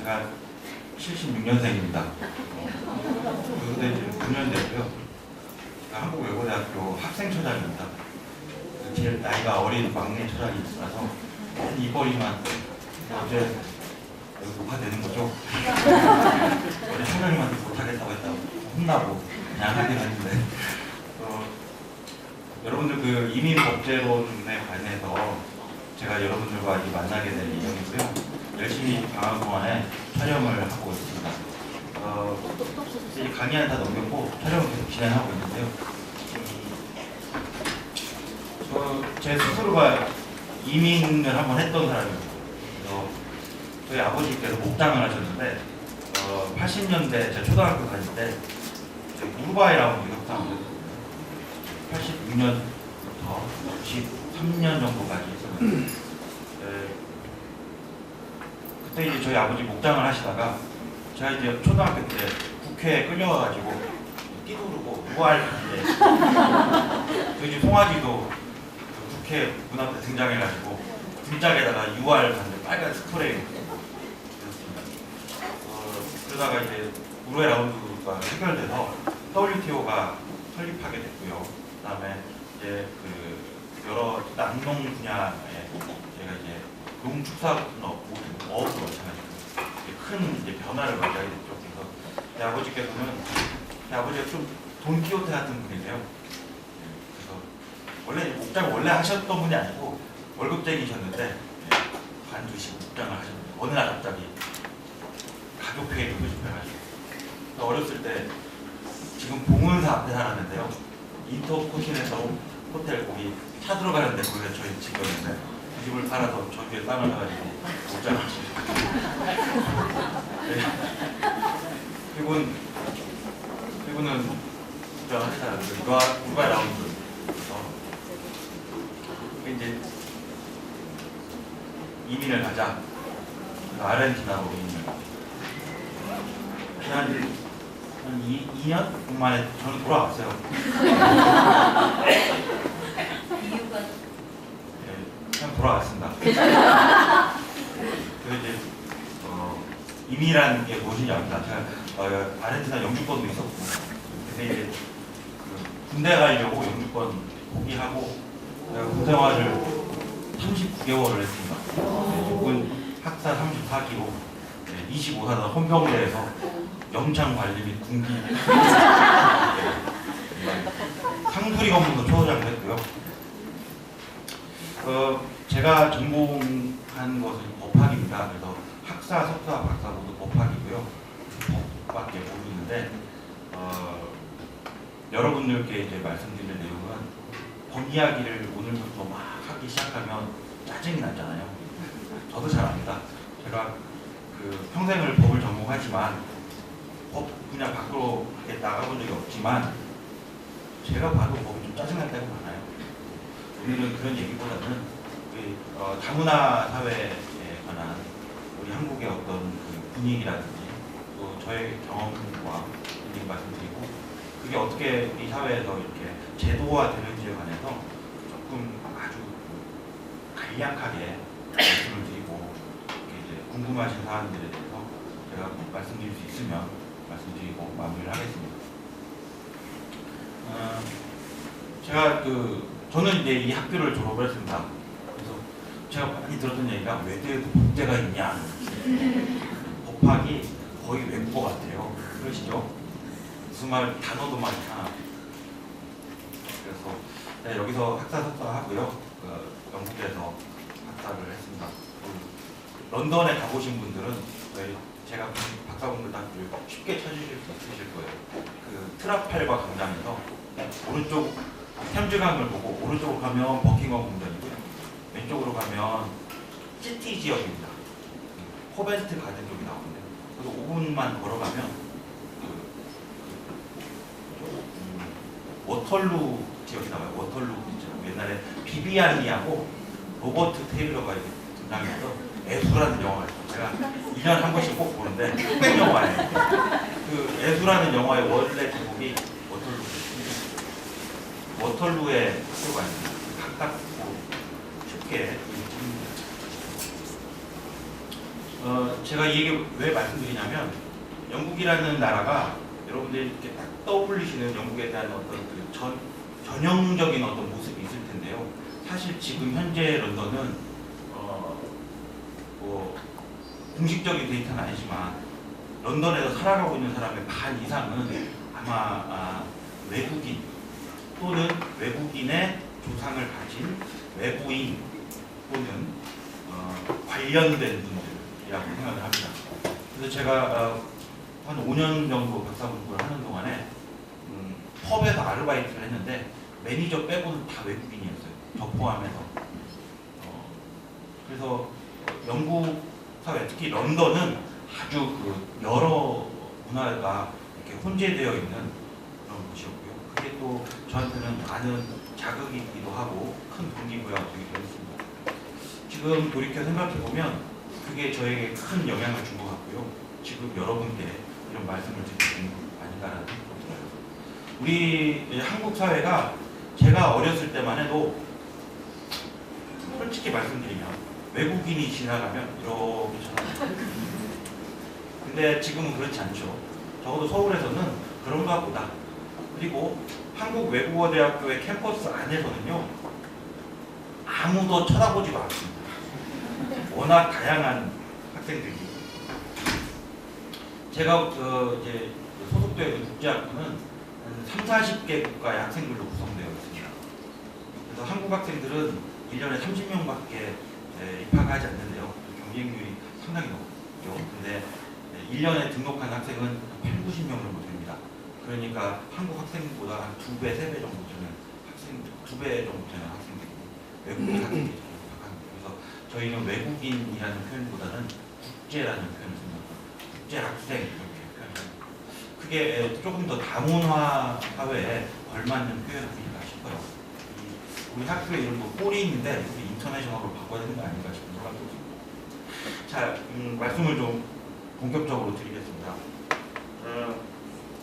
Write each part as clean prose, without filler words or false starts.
제가 76년생입니다. 그때 9년 됐고요. 제가 한국외고대학교 학생처장입니다. 제일 나이가 어린 막내 처장이라서 입버리만 어제 여기 녹화되는 거죠? 어제 처장님한테 못하겠다고 했다고 혼나고 그냥 하긴 했는데 여러분들 그 이민법제론에 관해서 제가 여러분들과 만나게 될 예정이고요. 열심히 방학 동안에 촬영을 하고 있습니다. 이제 강의는 다 넘겼고 촬영을 계속 진행하고 있는데요. 제 스스로가 이민을 한번 했던 사람이에요. 저희 아버지께서 목장을 하셨는데 80년대 제가 초등학교 다닐 때 우루과이라고 협상을 86년부터 93년 정도까지 있었는데 그때 이제 저희 아버지 목장을 하시다가 제가 이제 초등학교 때 국회에 끌려가가지고 띠두르고 우알 하는데 그 이제 송아지도 그 국회 문 앞에 등장해가지고 등짝에다가 UR 하는데 빨간 스프레이 그러다가 이제 우루과이 라운드가 해결돼서 WTO가 설립하게 됐고요. 그다음에 이제 그 여러 낙농 분야에 제가 이제 농축산업, 어업도 마찬가지고 큰 이제 변화를 맞이하게 됐죠. 그래서 제 아버지가 좀 돈키호테 같은 분이세요. 그래서 원래 목장 원래 하셨던 분이 아니고 월급쟁이셨는데 반드시 목장을 하셨는데 어느 날 갑자기 가족회의를 소집해가지고 어렸을 때 지금 봉은사 앞에 살았는데요. 인터코티네서 호텔 거기 차 들어가는데 거기가 저희 집이었는데 그 집을 팔아서 저기에 땅을 가지고 목장을 하시고 그리고는 목장을 하시다가 우루과이 라운드 이제 이민을 가자. 아르헨티나로 이민을 가자. 한 2년 만에 저는 돌아왔어요. 이유가? 네, 그냥 돌아왔습니다. 그 이제 이민이라는 게 무엇인지 압니다. 제가 아르헨티나 영주권도 있었고, 근데 이제 그 군대 가려고 영주권 포기하고 제가 군 생활을 39개월을 했습니다. 네, 육군 학사 34기로 25사단 헌병대에서 영창 관리 및 군기 상수리 검문도 초소장을 했고요. 제가 전공한 것은 법학입니다. 그래서 학사, 석사, 박사 모두 법학이고요. 법밖에 모르는데 여러분들께 이제 말씀드릴 내용은 법 이야기를 오늘부터 막 하기 시작하면 짜증이 나잖아요. 저도 잘 압니다. 제가 그 평생을 법을 전공하지만 법 분야 밖으로 나가본 적이 없지만 제가 봐도 법이 좀 짜증날 때가 많아요. 오늘은 그런 얘기보다는 다문화 사회에 관한 우리 한국의 어떤 그 분위기라든지 또 저의 경험과 말씀드리고 그게 어떻게 이 사회에서 이렇게 제도화되는지에 관해서 조금 아주 간략하게 말씀을 드리고 이제 궁금하신 사안들에 대해서 제가 말씀드릴 수 있으면 말씀드리고 마무리를 하겠습니다. 제가 저는 이제 이 학교를 졸업을 했습니다. 그래서 제가 많이 들었던 얘기가 외대에도 법대가 있냐, 법학이 거의 외국어 같아요. 그러시죠? 무슨 말 단어도 많잖아. 그래서 네, 여기서 학사 석사 하고요. 영국에서 학사를 했습니다. 런던에 가보신 분들은 제가 박사공부를 딱 쉽게 찾으실 수 있으실 거예요. 그 트라팔과 광장에서 오른쪽 템즈강을 보고 오른쪽으로 가면 버킹엄 궁전이고요. 왼쪽으로 가면 시티 지역입니다. 코벤트 가든 쪽이 나오는데 그래서 5분만 걸어가면 워털루 지역이 나와요. 워털루 있잖아요. 옛날에 비비안이하고 로버트 테일러가 등장해서 애수라는 영화가 있어요. 제가 2년에 한 번씩 꼭 보는데 흑백 영화예요. 그 애수라는 영화의 원래 제목이 워털루의 학교가 있습니다. 가깝고 쉽게 제가 이 얘기 왜 말씀드리냐면 영국이라는 나라가 여러분들이 이렇게 딱 떠올리시는 영국에 대한 어떤 그 전형적인 어떤 모습이 있을 텐데요. 사실 지금 현재 런던은 뭐 공식적인 데이터는 아니지만 런던에서 살아가고 있는 사람의 반 이상은 아마 외국인 또는 외국인의 조상을 가진 외부인 또는 관련된 분들이라고 생각을 합니다. 그래서 제가 한 5년 정도 박사 공부를 하는 동안에 펍에서 아르바이트를 했는데 매니저 빼고는 다 외국인이었어요. 저 포함해서. 그래서 영국 사회, 특히 런던은 아주 그 여러 문화가 이렇게 혼재되어 있는 그런 곳이었고요. 그게 또 저한테는 많은 자극이기도 하고 큰 동기부여가 되기도 했습니다. 지금 돌이켜 생각해 보면 그게 저에게 큰 영향을 준 것 같고요. 지금 여러분께 이런 말씀을 드리고 있는 것 아닌가라는 생각이 들어요. 우리 한국 사회가 제가 어렸을 때만 해도 솔직히 말씀드리면 외국인이 지나가면 이렇게 쳐다봐요. 근데 지금은 그렇지 않죠. 적어도 서울에서는 그런가 보다. 그리고 한국외국어대학교의 캠퍼스 안에서는요, 아무도 쳐다보지도 않습니다. 워낙 다양한 학생들이. 제가 이제 소속되어 있는 국제학부는 한 30, 40개 국가의 학생들로 구성되어 있습니다. 그래서 한국 학생들은 1년에 30명밖에 입학하지 않는데요. 경쟁률이 상당히 높죠. 근데 1년에 등록한 학생은 8, 90명 정도 됩니다. 그러니까 한국 학생보다 한 2배, 3배 정도 되는 학생, 2배 정도 되는 학생들이 외국인 학생들이 입학합니다. 그래서 저희는 외국인이라는 표현보다는 국제라는 표현을 씁니다. 국제 학생 이렇게 표현합니다. 그게 조금 더 다문화 사회에 걸맞는 표현 아닌가 싶어요. 우리 학교의 이름도 꼴이 있는데 우리 인터내셔널로 바꿔야 되는 거 아닌가 싶은 생각도 듭니다. 자, 말씀을 좀 본격적으로 드리겠습니다.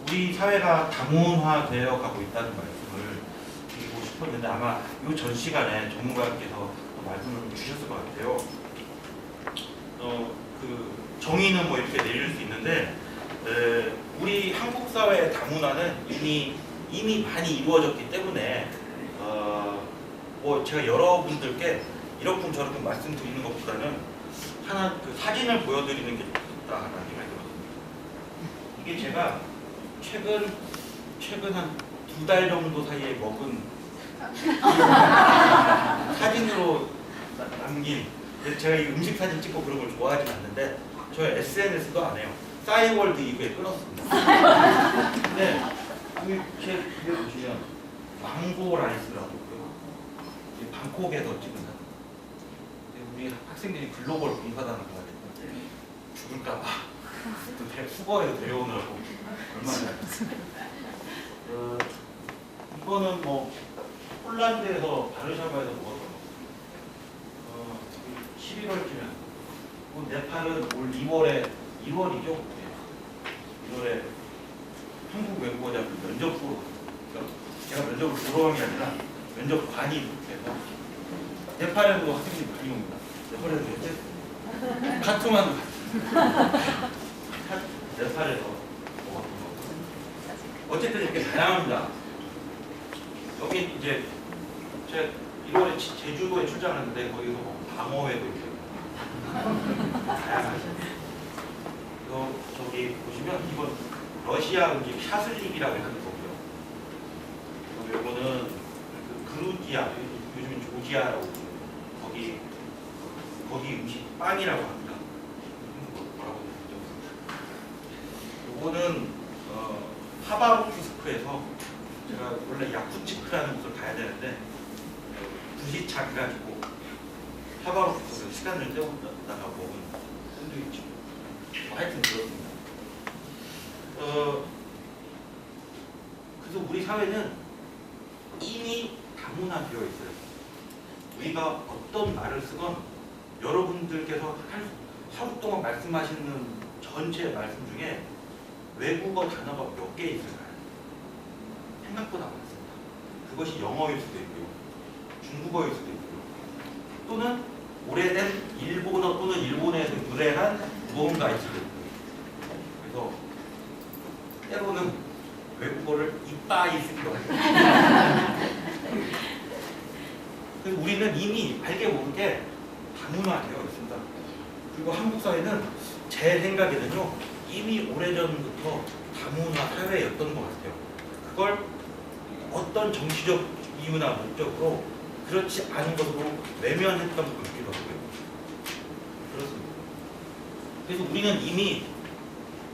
우리 사회가 다문화되어 가고 있다는 말씀을 드리고 싶었는데 아마 이 전 시간에 전문가께서 말씀을 주셨을 것 같아요. 그 정의는 뭐 이렇게 내릴 수 있는데 우리 한국 사회의 다문화는 이미 많이 이루어졌기 때문에 뭐 제가 여러분들께 이렇군 저렇군 말씀드리는 것보다는 하나 그 사진을 보여드리는 게 좋겠다라는 생각이 들었습니다. 이게 제가 최근 한 2달 정도 사이에 먹은 사진으로 남긴. 제가 이 음식 사진 찍고 그런 걸 좋아하진 않는데 저 SNS도 안 해요. 싸이월드 이후에 끊었습니다. 근데 이게 보시면 망고 라이스라고 방콕에서 찍은 사진. 우리 학생들이 글로벌 봉사단을 가야 되는데 죽을까봐 또 수거해서 데려오느라고 얼마나 이거는 뭐 폴란드에서 바르샤바에서 먹었던 거. 11월쯤에 네팔은 올 2월이죠. 1월에 한국 외국어대학교 면접 보러 갔어요. 제가 면접을 보러 간 게 아니라 면접관이 돼서 네팔에도 학생들이 많이 옵니다. 네팔에도 어쨌든 카트만두 네팔에서 먹었던 거. 어쨌든 이렇게 다양합니다. 여기 이제 제가 1월에 제주도에 출장하는데 거기서 뭐 방어회도 있고 다양하죠. 저기 보시면 이건 러시아 음식 샤슬릭이라고 하는 거고요. 그리고 이거는 그 그루지아, 요즘은 조지아라고 부르죠. 거기 음식 빵이라고 합니다. 뭐라고 했죠? 이거는 하바롭스크에서 제가 원래 야쿠츠크라는 곳을 가야 되는데 불시착 해가지고 하바롭스크에서 시간을 때우다가 먹은 샌드위치. 하여튼 그렇습니다. 그래서 우리 사회는 이미 다문화되어 있어요. 우리가 어떤 말을 쓰건 여러분들께서 하루 동안 말씀하시는 전체 말씀 중에 외국어 단어가 몇 개 있을까요? 생각보다 많습니다. 그것이 영어일 수도 있고요. 중국어일 수도 있고요. 또는 오래된 일본어 또는 일본에서 유래한 무언가 있을 때 그래서 때로는 외국어를 이빠이 쓰기도 하고 그래서 우리는 이미 알게 모르게 다문화되어 있습니다. 그리고 한국 사회는 제 생각에는요 이미 오래전부터 다문화 사회였던 것 같아요. 그걸 어떤 정치적 이유나 목적으로 그렇지 않은 것으로 외면했던 것 같기도 하고요. 그렇습니다. 그래서 우리는 이미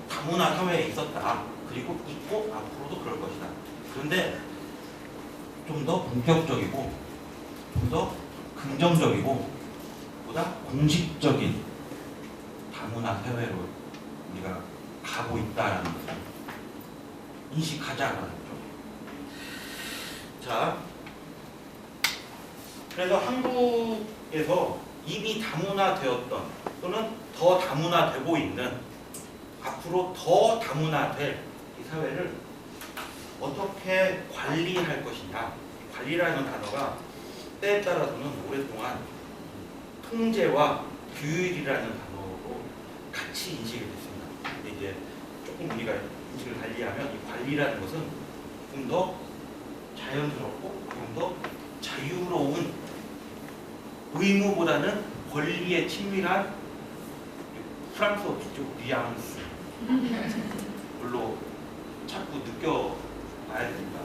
다문화 사회에 있었다. 그리고 있고 앞으로도 그럴 것이다. 그런데 좀 더 본격적이고 좀 더 긍정적이고 보다 공식적인 다문화 사회로 우리가 가고 있다는 것을 인식하자는 거죠. 자, 그래서 한국에서 이미 다문화되었던 또는 더 다문화되고 있는 앞으로 더 다문화될 이 사회를 어떻게 관리할 것이냐. 관리라는 단어가 때에 따라서는 오랫동안 통제와 규율이라는 단어로 같이 인식이 됐습니다. 근데 이제 조금 우리가 인식을 달리하면 이 관리라는 것은 좀 더 자연스럽고 좀 더 자유로운 의무보다는 권리에 친밀한 프랑스어 쪽 뉘앙스 별로 자꾸 느껴봐야 됩니다.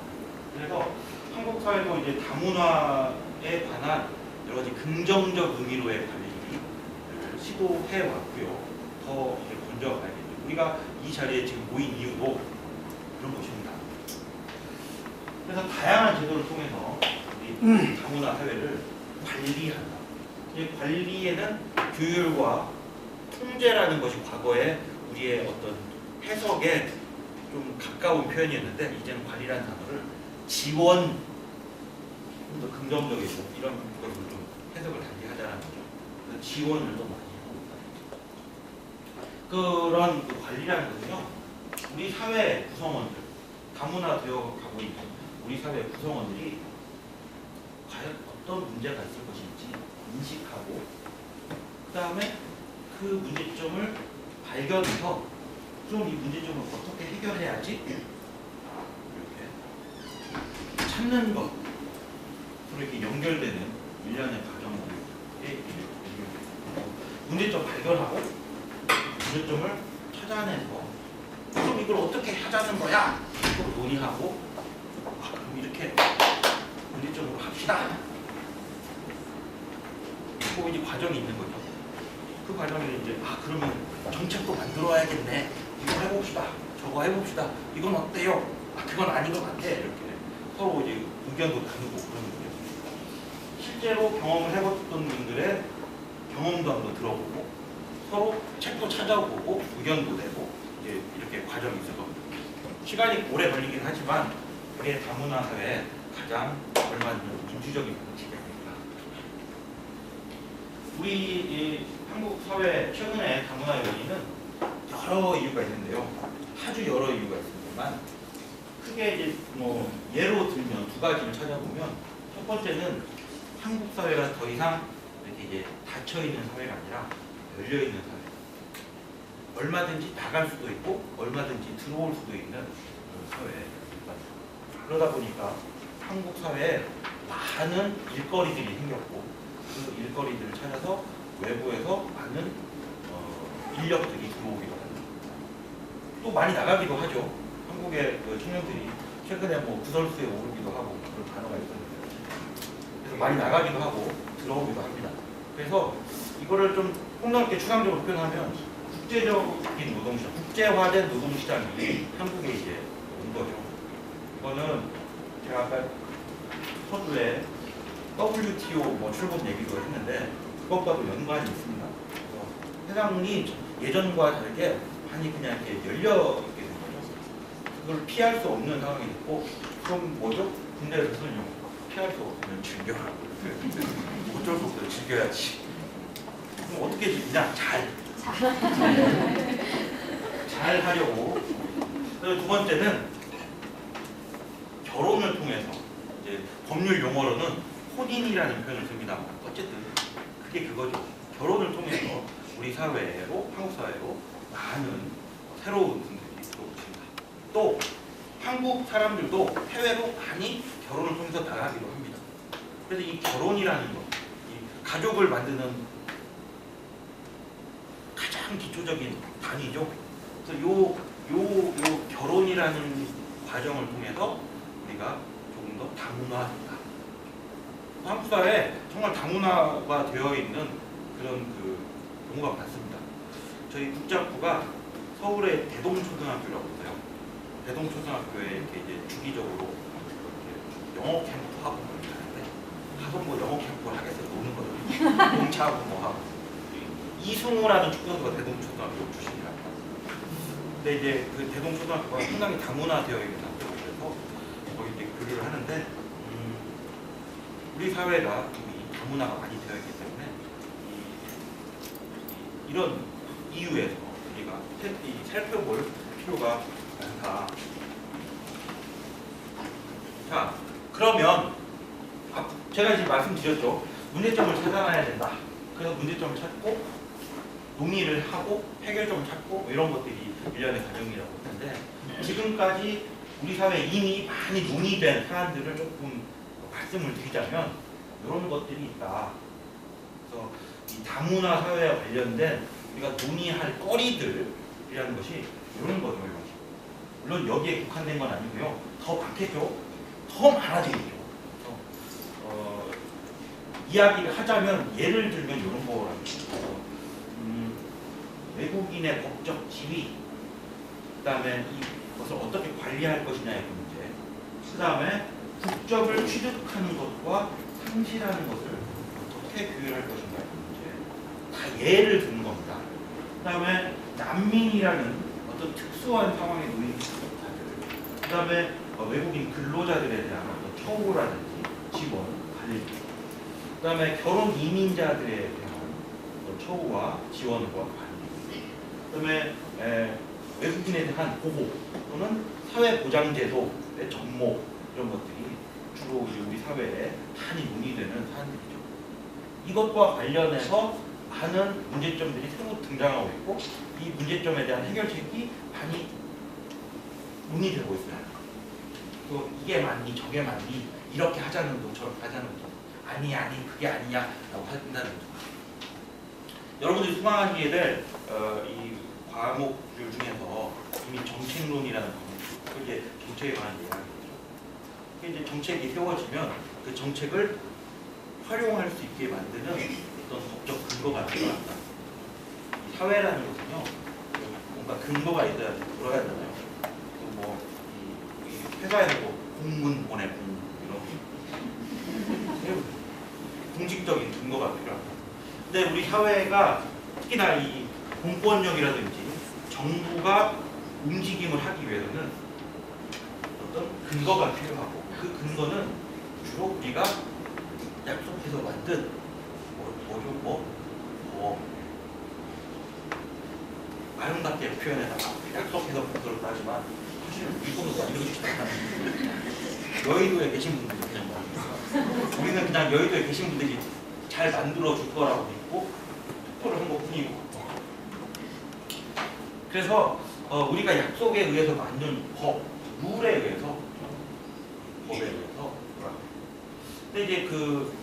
그래서 한국 사회도 이제 다문화에 관한 여러 가지 긍정적 의미로의 관리를 시도해 왔고요. 더 번져가야겠죠. 우리가 이 자리에 지금 모인 이유도 그런 것입니다. 그래서 다양한 제도를 통해서 우리 다문화 사회를 관리한다. 이 관리에는 규율과 통제라는 것이 과거에 우리의 어떤 해석에 좀 가까운 표현이었는데 이제는 관리라는 단어를 지원, 좀 더 긍정적이고 이런 것을 좀 해석을 달리하자는 거죠. 그래서 지원을 더 많이 하고 있다. 그런 그 관리라는 것은요, 우리 사회 구성원들, 다문화되어 가고 있는 우리 사회 구성원들이 과연 어떤 문제가 있을 것인지 인식하고 그 다음에 그 문제점을 발견해서 그럼 이 문제점을 어떻게 해결해야지 이렇게 찾는 것 이렇게 연결되는 일련의 과정에 문제점 발견하고 문제점을 찾아내서 그럼 이걸 어떻게 하자는 거야? 이걸 논의하고 그럼 이렇게 문제점으로 합시다. 그 이제 과정이 있는 거죠. 그 과정에 이제 그러면 정책도 만들어야겠네. 이거 해봅시다. 저거 해봅시다. 이건 어때요? 그건 아닌 것 같아. 이렇게 서로 이제 의견도 나누고 그러는 거죠. 실제로 경험을 해봤던 분들의 경험도 한번 들어보고 서로 책도 찾아보고 의견도 내고 이제 이렇게 과정이 있어서 시간이 오래 걸리긴 하지만 우리의 다문화 사회에 가장 걸맞는 민주적인 방식입니다. 우리 이 한국 사회 최근에 다문화의 원인은 여러 이유가 있는데요. 아주 여러 이유가 있습니다만 크게 이제 뭐 예로 들면 두 가지를 찾아보면 첫 번째는 한국 사회가 더 이상 이렇게 이제 닫혀 있는 사회가 아니라 열려 있는 사회. 얼마든지 나갈 수도 있고 얼마든지 들어올 수도 있는 그런 사회. 그러다 보니까 한국 사회에 많은 일거리들이 생겼고 그 일거리들을 찾아서 외부에서 많은 인력들이 들어오기도 합니다. 또 많이 나가기도 하죠. 한국의 그 청년들이 최근에 뭐 구설수에 오르기도 하고 그런 단어가 있었는데 그래서 많이 나가기도 하고 들어오기도 합니다. 그래서 이거를 좀 폭넓게 추상적으로 표현하면 국제적인 노동시장, 국제화된 노동시장이 한국에 이제 온 거죠. 이거는 제가 아까 서두에 WTO 뭐 출범 얘기도 했는데 그것과도 연관이 있습니다. 세상이 예전과 다르게 많이 그냥 이렇게 열려 있게 된 거죠. 그걸 피할 수 없는 상황이 됐고 그럼 뭐죠? 군대에서는요 피할 수 없으면 즐겨라. 어쩔 수 없어요. 즐겨야지. 그럼 어떻게 즐기냐? 잘 하려고. 그리고 두 번째는 결혼을 통해서 이제 법률 용어로는 혼인이라는 표현을 씁니다. 어쨌든 그게 그거죠. 결혼을 통해서 우리 사회로, 한국 사회로 많은 새로운 분들이 들어오십니다. 또 한국 사람들도 해외로 많이 결혼을 통해서 나가기도 합니다. 그래서 이 결혼이라는 것, 이 가족을 만드는 가장 기초적인 단위죠. 그래서 요 결혼이라는 과정을 통해서 우리가 조금 더 다문화된다. 한국 사회에 정말 다문화가 되어 있는 그런 그 경우가 많습니다. 저희 국자부가 서울의 대동초등학교라고 있어요. 대동초등학교에 이렇게 이제 주기적으로 이렇게 영어 캠프하고 뭐 이렇게 하는데 가서 뭐 영어 캠프를 하겠어요. 노는 거죠. 농차하고 뭐 하고. 이승우라는 축구선수가 대동초등학교 출신이랍니다. 근데 이제 그 대동초등학교가 상당히 다문화되어 있는 학교라고 그래서 거기 이제 교류를 하는데 우리 사회가 이미 다문화가 많이 되어 있기 때문에 이런 이유에서 우리가 살펴볼 필요가 많다. 자, 그러면 제가 지금 말씀드렸죠. 문제점을 찾아놔야 된다. 그래서 문제점을 찾고 논의를 하고 해결점을 찾고 뭐 이런 것들이 일련의 과정이라고 했는데 지금까지 우리 사회에 이미 많이 논의된 사안들을 조금 말씀을 드리자면 이런 것들이 있다. 그래서 이 다문화 사회와 관련된 우리가 논의할 거리들이라는 것이 이런 거죠. 물론 여기에 국한된 건 아니고요. 더 많겠죠. 더 많아지겠죠. 이야기를 하자면 예를 들면 이런 거라고 외국인의 법적 지위, 그 다음에 이것을 어떻게 관리할 것이냐의 문제, 그 다음에 국적을 취득하는 것과 상실하는 것을 어떻게 규율할 것인가의 문제, 다 예를 드는 겁니다. 그 다음에 난민이라는 어떤 특수한 상황에 놓인 자들, 그 다음에 외국인 근로자들에 대한 어떤 처우라든지 지원, 관리, 그 다음에 결혼 이민자들에 대한 처우와 지원과 관리, 그 다음에 외국인에 대한 보호 또는 사회보장제도의 접목 이런 것들이 주로 이제 우리 사회에 많이 논의되는 사안들이죠. 이것과 관련해서 많은 문제점들이 새로 등장하고 있고 이 문제점에 대한 해결책이 많이 논의되고 있어요. 또 이게 맞니 저게 맞니 이렇게 하자는 거 저렇게 하자는 거 아니 그게 아니야 라고 한다는 거죠. 여러분들이 수강하시게 될 이 과목들 중에서 이미 정책론이라는 과목, 이게 정책에 관한 이야기죠. 이제 정책이 세워지면 그 정책을 활용할 수 있게 만드는 어떤 법적 근거가 필요합니다. 이 사회라는 것은요, 뭔가 근거가 있어야 돌아가잖아요. 이 회사에서 뭐 공문 보내 이런 공식적인 근거가 필요합니다. 근데 우리 사회가 특히나 이 공권력이라든지 정부가 움직임을 하기 위해서는 어떤 근거가 필요하고 그 근거는 주로 우리가 약속해서 만든 아름답게 표현해서 약속해서 만들었다지만 사실 이거는 만들어지지 않아요. 여의도에 계신 분들이 그냥 만들었어요. 우리는 그냥 여의도에 계신 분들이 잘 만들어 줄 거라고 믿고 투표를 한 것뿐이고. 그래서 우리가 약속에 의해서 만든 법, 룰에 의해서 법에 의해서. 근데 이제 그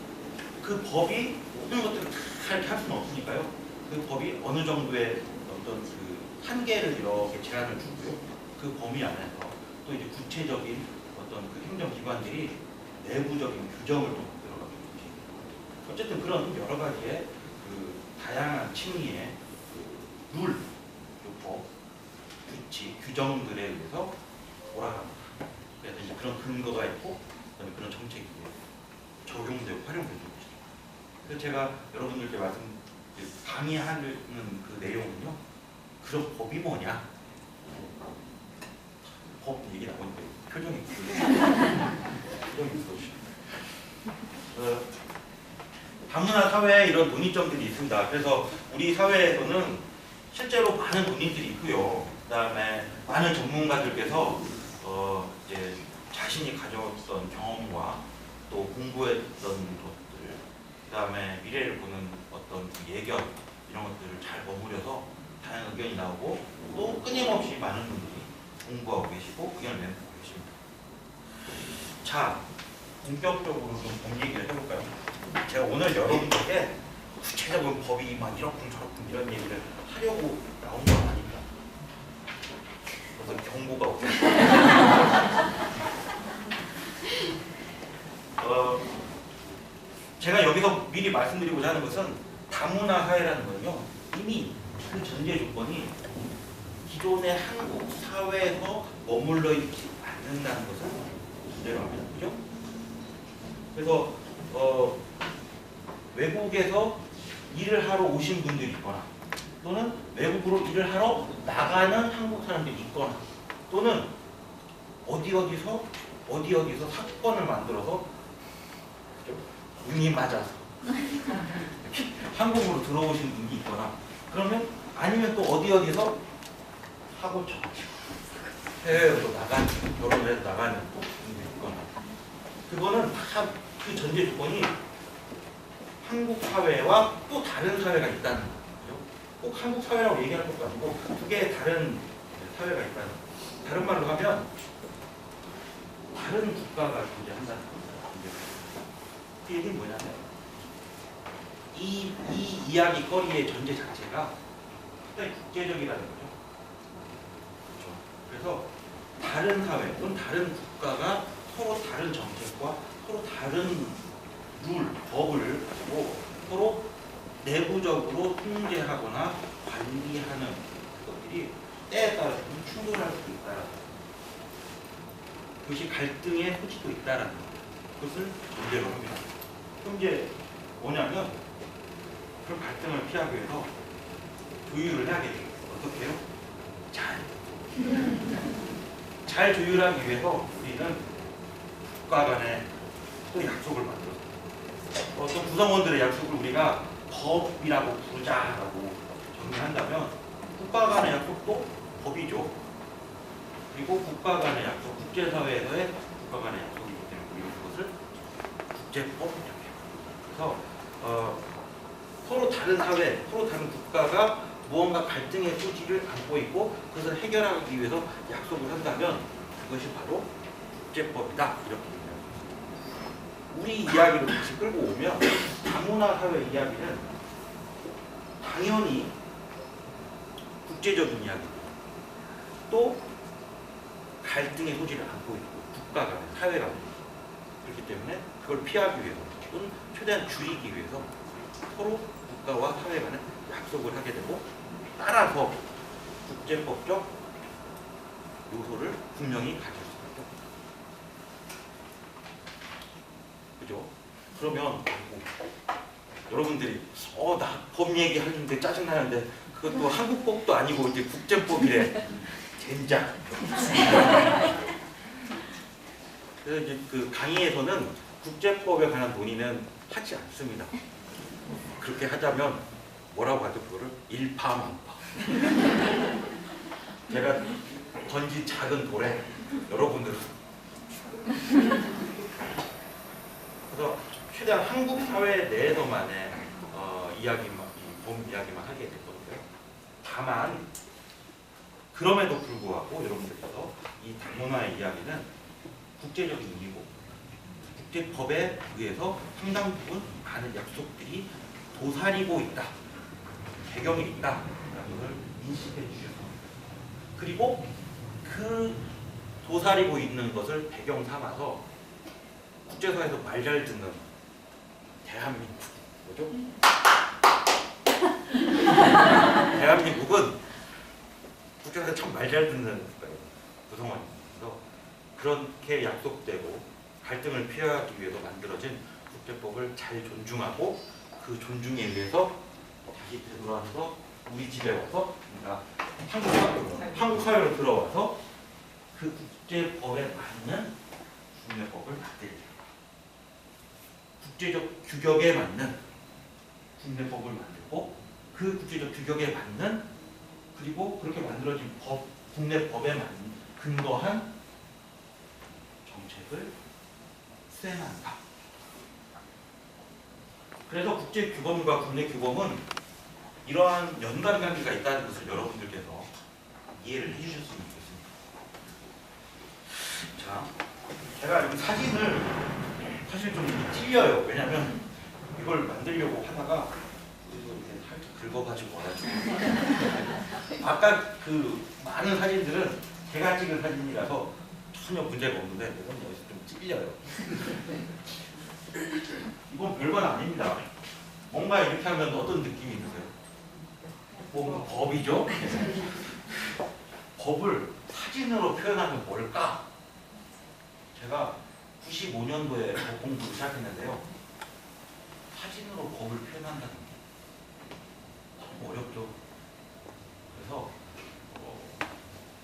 법이 모든 것들을 다 이렇게 할 수는 없으니까요. 그 법이 어느 정도의 어떤 그 한계를 이렇게 제한을 주고요. 그 범위 안에서 또 이제 구체적인 어떤 그 행정기관들이 내부적인 규정을 또 만들어가고 있습니다. 어쨌든 그런 여러 가지의 그 다양한 층위의 그 룰, 법, 규칙, 규정들에 의해서 돌아갑니다. 그래서 이제 그런 근거가 있고 그다음에 그런 정책이 적용되고 활용되는 것이죠. 그래서 제가 여러분들께 강의하는 그 내용은요. 그런 법이 뭐냐? 법 얘기 나오니까 표정이 있어지죠. 다문화 사회에 이런 논의점들이 있습니다. 그래서 우리 사회에서는 실제로 많은 논의들이 있고요. 그다음에 많은 전문가들께서 이제 자신이 가져왔던 경험과 또 공부했던 것들, 그다음에 미래를 보는 어떤 그 예견 이런 것들을 잘 버무려서 다양한 의견이 나오고 또 끊임없이 많은 분들이 공부하고 계시고 의견을 내고 계십니다. 자, 본격적으로 좀 법 얘기를 해볼까요? 제가 오늘 여러분들께 구체적인 법이 막 이렇군 저렇군 이런 얘기를 하려고 나온 건 아닙니다. 그래서 경고가 오겠습니다. 제가 여기서 미리 말씀드리고자 하는 것은 다문화 사회라는 거는요, 이미 그 전제 조건이 기존의 한국 사회에서 머물러 있지 않는다는 것을 전제로 합니다. 그죠? 그래서 외국에서 일을 하러 오신 분들이 있거나 또는 외국으로 일을 하러 나가는 한국 사람들이 있거나 또는 어디어디서 사건을 만들어서 운이 맞아서 한국으로 들어오신 분이 있거나 그러면 아니면 또 어디어디서 하고 해외로 나가는 결혼을 해서 나가는 또 분이 있거나 그거는 다 그 전제 조건이 한국 사회와 또 다른 사회가 있다는 거죠. 꼭 한국 사회라고 얘기하는 것도 아니고 두 개의 다른 사회가 있다는 거죠. 다른 말로 하면 다른 국가가 존재한다는 겁니다. 그 얘기는 뭐냐면 이 이야기거리의 전제 자체가 상당히 국제적이라는 거죠. 그렇죠. 그래서 다른 사회 또는 다른 국가가 서로 다른 정책과 서로 다른 룰, 법을 가지고 서로 내부적으로 통제하거나 관리하는 것들이 때에 따라서 충돌할 수 있다라는 것. 그것이 갈등의 소지도 있다라는 것을 전제로 합니다. 그럼 이제 뭐냐면 그런 갈등을 피하기 위해서 조율을 해야 되겠어요. 어떻게 해요? 잘 조율하기 위해서 우리는 국가 간에 또 약속을 만들었어요. 어떤 구성원들의 약속을 우리가 법이라고 부르자라고 정리한다면 국가 간의 약속도 법이죠. 그리고 국가 간의 약속, 국제사회에서의 국가 간의 약속이기 때문에 우리가 그것을 국제법이라고 해요. 그래서 서로 다른 사회, 서로 다른 국가가 무언가 갈등의 소지를 안고 있고 그것을 해결하기 위해서 약속을 한다면 그것이 바로 국제법이다. 이렇게 얘기합니다. 우리 이야기로 다시 끌고 오면 다문화 사회 이야기는 당연히 국제적인 이야기고 또 갈등의 소지를 안고 있고 국가 간의 사회 간에 그렇기 때문에 그걸 피하기 위해서 또는 최대한 줄이기 위해서 서로 국가와 사회 간에 약속을 하게 되고 따라서 국제법적 요소를 분명히 가질 수밖에 없다. 그죠? 그러면 여러분들이 나 법 얘기하는데 짜증나는데 그것도 한국법도 아니고 이제 국제법이래. 젠장. 그래서 이제 그 강의에서는 국제법에 관한 논의는 하지 않습니다. 그렇게 하자면 뭐라고 하죠? 그거를 일파만파. 제가 던진 작은 돌에 여러분들은 그래서 최대한 한국 사회 내에서만의 법 이야기만 하게 됐거든요. 다만 그럼에도 불구하고 여러분들께서 이 다문화의 이야기는 국제적인 일이고 국제법에 의해서 상당 부분 많은 약속들이 도사리고 있다. 배경이 있다라는 것을 인식해 주셔서 그리고 그 도사리고 있는 것을 배경 삼아서 국제사회에서 말 잘 듣는 대한민국 뭐죠? 대한민국은 국제사회에서 참 말 잘 듣는 구성원입니다. 그렇게 약속되고 갈등을 피하기 위해서 만들어진 국제법을 잘 존중하고 그 존중에 의해서 다시 되돌아와서 우리 집에 와서 그러니까 한국 사회로 들어와서 그 국제법에 맞는 국내법을 만들자. 국제적 규격에 맞는 국내법을 만들고 그 국제적 규격에 맞는 그리고 그렇게 만들어진 국내법에 맞는 근거한 정책을 수행한다. 그래서 국제 규범과 국내 규범은 이러한 연관 관계가 있다는 것을 여러분들께서 이해를 해주셨으면 좋겠습니다. 자, 제가 여기 사진을 사실 좀 찔려요. 왜냐면 이걸 만들려고 하다가 이렇게 살짝 긁어가지고 와가지고 아까 그 많은 사진들은 제가 찍은 사진이라서 전혀 문제가 없는데 이건 여기서 좀 찔려요. 이건 별건 아닙니다. 뭔가 이렇게 하면 어떤 느낌이 드세요? 뭔가 법이죠? 법을 사진으로 표현하면 뭘까? 제가 95년도에 법 공부를 시작했는데요. 사진으로 법을 표현한다는 게 참 어렵죠. 그래서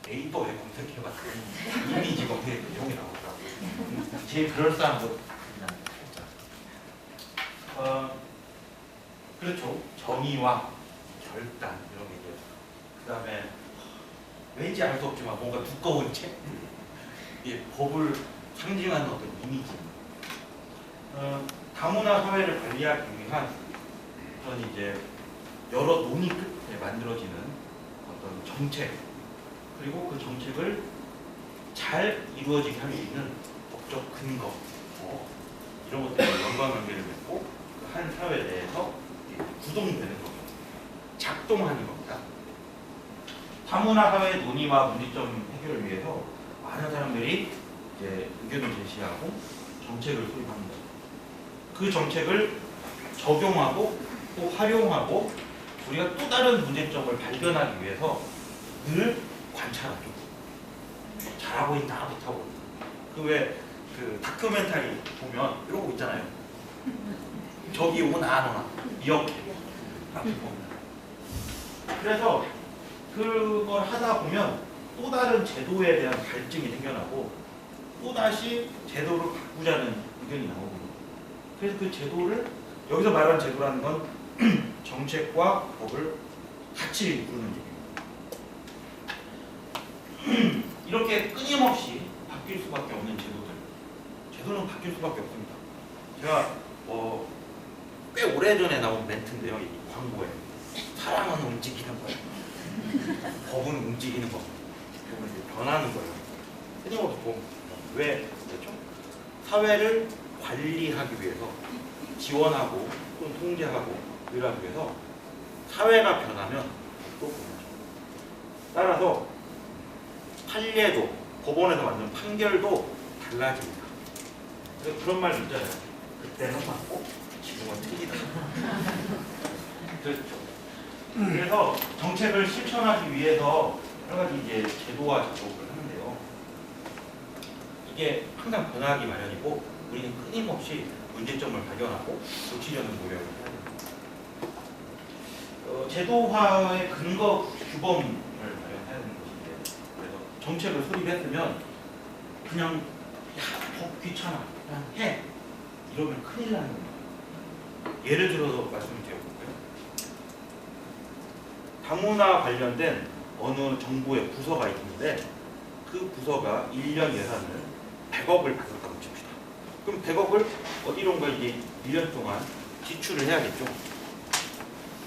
네이버에 검색해봤더니 이미지 검색에 내용이 나오더라고요. 제일 그럴싸한 것 그렇죠. 정의와 결단 이런 게 있어요. 그 다음에 왠지 알 수 없지만 뭔가 두꺼운 책, 법을 상징하는 어떤 이미지. 다문화 사회를 관리하기 위한 어떤 이제 여러 논의 끝에 만들어지는 어떤 정책, 그리고 그 정책을 잘 이루어지게 할 수 있는 법적 근거, 이런 것들과 연관관계를 맺고 그 한 사회 내에서 구동되는 거죠. 작동하는 겁니다. 다문화 사회 논의와 문제점 해결을 위해서 많은 사람들이 이제 의견을 제시하고 정책을 수립합니다. 그 정책을 적용하고 또 활용하고 우리가 또 다른 문제점을 발견하기 위해서 늘 관찰하죠. 잘하고 있나 못하고 있나. 그 다큐멘터리 보면 이러고 있잖아요. 저기 오나 안 오나 이렇게 앞에 보면. 그래서 그걸 하다 보면 또 다른 제도에 대한 갈증이 생겨나고 또 다시 제도를 바꾸자는 의견이 나오거든요. 그래서 그 제도를 여기서 말하는 제도라는 건 정책과 법을 같이 부르는 얘기입니다. 이렇게 끊임없이 바뀔 수밖에 없는 제도는 바뀔 수밖에 없습니다. 제가 꽤 오래전에 나온 멘트인데요. 이 광고에 사랑은 움직이는 거예요. 법은 움직이는 거. 법은 이제 변하는 거예요. 끊임없이 왜 그렇죠? 사회를 관리하기 위해서 지원하고 또는 통제하고 이러기 위해서 사회가 변하면 또 변하죠. 따라서 판례도 법원에서 만든 판결도 달라집니다. 그래서 그런 말 있잖아요. 그때는 맞고 지금은 틀리다. 그렇죠. 그래서 정책을 실천하기 위해서 여러 가지 이제 제도와 작업을 하는데요. 이게 항상 변하기 마련이고 우리는 끊임없이 문제점을 발견하고 고치려는 노력을 해야 됩니다. 제도화의 근거 규범을 마련해야 되는 것인데, 그래서 정책을 수립했으면 그냥 법 귀찮아 그냥 해 이러면 큰일 나는 겁니다. 예를 들어서 말씀을 드려볼까요? 다문화 관련된 어느 정부의 부서가 있는데 그 부서가 1년 예산을 100억을 받았다고 칩시다. 그럼 100억을 어디론가 이제 1년 동안 지출을 해야겠죠.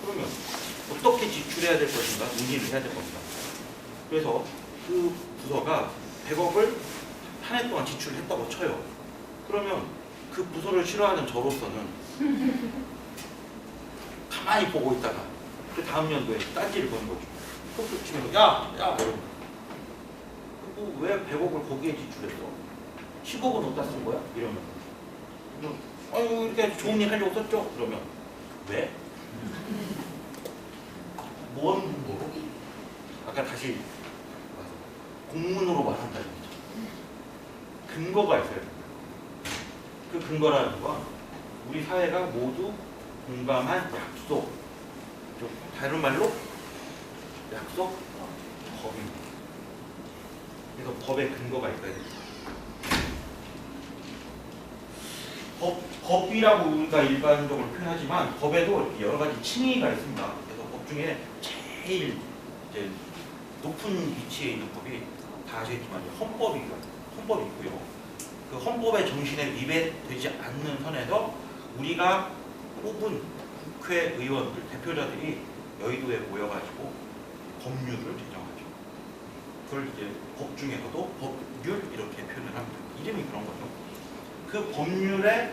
그러면 어떻게 지출해야 될 것인가 논의를 해야 될 겁니다. 그래서 그 부서가 100억을 한 해 동안 지출을 했다고 쳐요. 그러면 그 부서를 싫어하는 저로서는 가만히 보고 있다가 그 다음 연도에 딴지를 거는 거죠. 톡톡 치면 야 이러면 왜 100억을 거기에 지출했어? 10억은 어디다 쓴 거야? 이러면 아유 이렇게 좋은 일 하려고 썼죠? 그러면 왜? 뭔 근거로? 아까 다시 공문으로 말한다는 거죠. 근거가 있어야 됩니다. 그 근거라는 건 우리 사회가 모두 공감한 약속, 다른 말로 약속, 법입니다. 그래서 법의 근거가 있어야 됩니다. 법이라고 우리가 일반적으로 표현하지만 법에도 이렇게 여러 가지 층위가 있습니다. 그래서 법 중에 제일 이제 높은 위치에 있는 법이 다 아시겠지만 헌법이 있고요. 그 헌법의 정신에 위배되지 않는 선에서 우리가 뽑은 국회의원들, 대표자들이 여의도에 모여가지고 법률을 제정하죠. 그걸 이제 법 중에서도 법률 이렇게 표현을 합니다. 이름이 그런 거죠. 그 법률의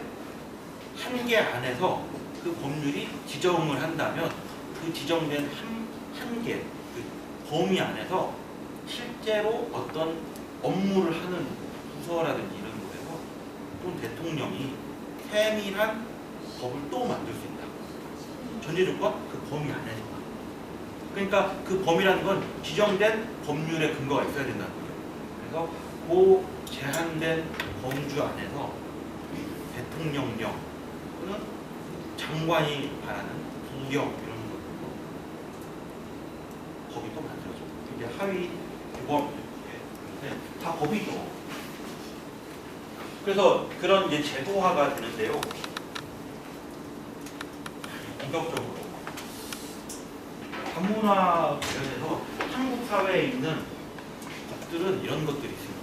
한계 안에서 그 법률이 지정을 한다면 그 지정된 한계, 그 범위 안에서 실제로 어떤 업무를 하는 부서라든지 이런 곳에서 또는 대통령이 세밀한 법을 또 만들 수 있다. 전제 조건 그 범위 안에서. 그러니까 그 범위라는 건 지정된 법률의 근거가 있어야 된다는 거죠. 그래서 그 제한된 범주 안에서 대통령령 또는 장관이 바라는 부령 이런 것들도 법이 또 만들어져. 이게 하위 규범 다 법이죠. 그래서 그런 이제 제도화가 되는데요. 본격적으로 다문화 관련해서 한국 사회에 있는 것들은 이런 것들이 있습니다.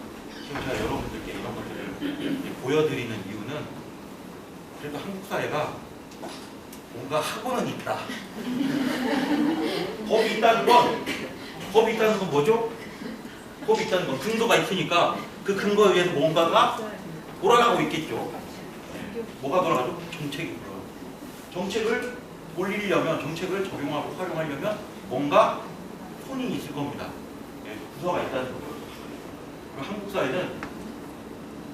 지금 제가 여러분들께 이런 것들을 보여드리는 이유는 그래도 한국 사회가 뭔가 하고는 있다. 법이 있다는 건 뭐죠? 법이 있다는 건 근거가 있으니까 그 근거에 의해서 뭔가가 돌아가고 있겠죠. 뭐가 돌아가죠? 정책이 돌아가죠. 정책을 올리려면, 정책을 적용하고 활용하려면 뭔가 손이 있을 겁니다. 부서가 있다는 거죠. 그리고 한국 사회는